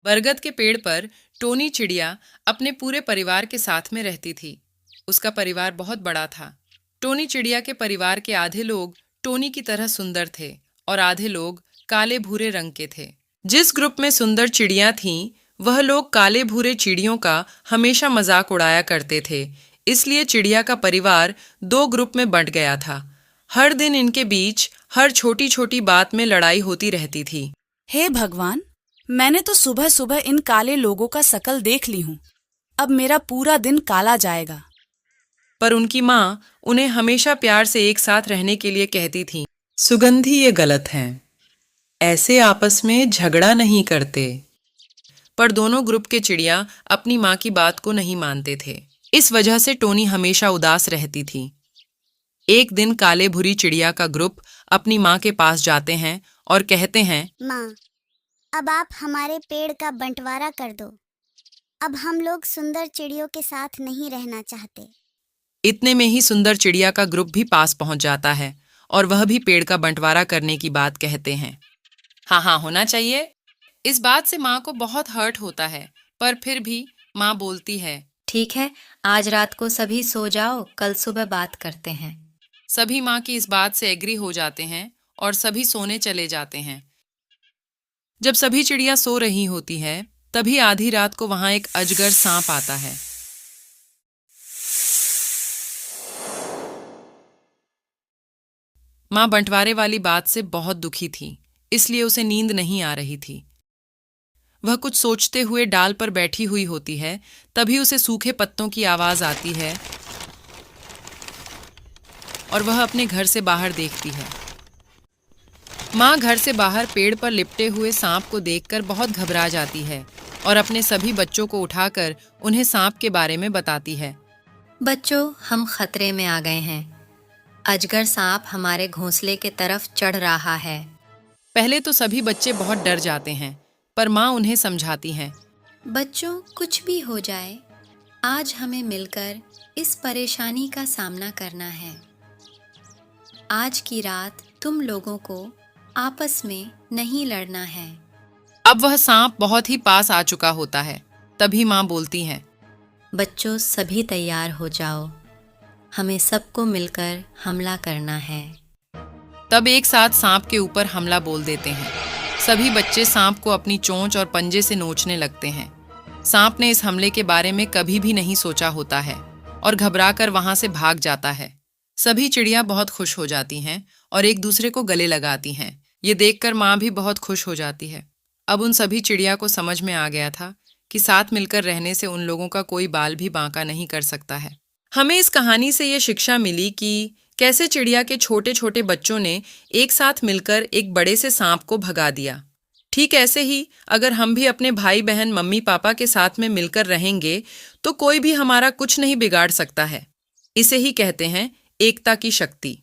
बरगद के पेड़ पर टोनी चिड़िया अपने पूरे परिवार के साथ में रहती थी। उसका परिवार बहुत बड़ा था। टोनी चिड़िया के परिवार के आधे लोग टोनी की तरह सुंदर थे और आधे लोग काले भूरे रंग के थे। जिस ग्रुप में सुंदर चिड़ियां थीं, वह लोग काले भूरे चिड़ियों का हमेशा मजाक उड़ाया करते थे। इसलिए चिड़िया का परिवार 2 ग्रुप में बंट गया था। हर दिन इनके बीच हर छोटी छोटी बात में लड़ाई होती रहती थी। हे भगवान, मैंने तो सुबह सुबह इन काले लोगों का शकल देख ली हूँ। अब मेरा पूरा दिन काला जाएगा। पर उनकी माँ उन्हें हमेशा प्यार से एक साथ रहने के लिए कहती थी, सुगंधी ये गलत हैं, ऐसे आपस में झगड़ा नहीं करते। पर दोनों ग्रुप के चिड़िया अपनी माँ की बात को नहीं मानते थे। इस वजह से टोनी हमेशा उदास रहती थी। एक दिन काले भूरी चिड़िया का ग्रुप अपनी माँ के पास जाते हैं और कहते हैं, माँ, अब आप हमारे पेड़ का बंटवारा कर दो। अब हम लोग सुंदर चिड़ियों के साथ नहीं रहना चाहते। इतने में ही सुंदर चिड़िया का ग्रुप भी पास पहुंच जाता है और वह भी पेड़ का बंटवारा करने की बात कहते हैं। हाँ, होना चाहिए। इस बात से माँ को बहुत हर्ट होता है, पर फिर भी माँ बोलती है, ठीक है, आज रात को सभी सो जाओ, कल सुबह बात करते हैं। सभी माँ की इस बात से एग्री हो जाते हैं और सभी सोने चले जाते हैं। जब सभी चिड़िया सो रही होती है, तभी आधी रात को वहां एक अजगर सांप आता है। माँ बंटवारे वाली बात से बहुत दुखी थी, इसलिए उसे नींद नहीं आ रही थी। वह कुछ सोचते हुए डाल पर बैठी हुई होती है। तभी उसे सूखे पत्तों की आवाज आती है और वह अपने घर से बाहर देखती है। माँ घर से बाहर पेड़ पर लिपटे हुए सांप को देखकर बहुत घबरा जाती है और अपने सभी बच्चों को उठाकर उन्हें सांप के बारे में बताती है। बच्चों, हम खतरे में आ गए हैं। अजगर सांप हमारे घोंसले के तरफ चढ़ रहा है। पहले तो सभी बच्चे बहुत डर जाते हैं, पर माँ उन्हें समझाती हैं। बच्चों, कुछ भी हो जाए, आज हमें मिलकर इस परेशानी का सामना करना है। आज की रात तुम लोगों को आपस में नहीं लड़ना है। अब वह सांप बहुत ही पास आ चुका होता है। तभी माँ बोलती हैं, बच्चों, सभी तैयार हो जाओ, हमें सबको मिलकर हमला करना है। तब एक साथ सांप के ऊपर हमला बोल देते हैं। सभी बच्चे सांप को अपनी चोंच और पंजे से नोचने लगते हैं। सांप ने इस हमले के बारे में कभी भी नहीं सोचा होता है और घबराकर वहां से भाग जाता है। सभी चिड़िया बहुत खुश हो जाती हैं और एक दूसरे को गले लगाती हैं। ये देखकर माँ भी बहुत खुश हो जाती है। अब उन सभी चिड़िया को समझ में आ गया था कि साथ मिलकर रहने से उन लोगों का कोई बाल भी बांका नहीं कर सकता है। हमें इस कहानी से ये शिक्षा मिली कि कैसे चिड़िया के छोटे छोटे बच्चों ने एक साथ मिलकर एक बड़े से सांप को भगा दिया। ठीक ऐसे ही अगर हम भी अपने भाई बहन मम्मी पापा के साथ में मिलकर रहेंगे तो कोई भी हमारा कुछ नहीं बिगाड़ सकता है। इसे ही कहते हैं एकता की शक्ति।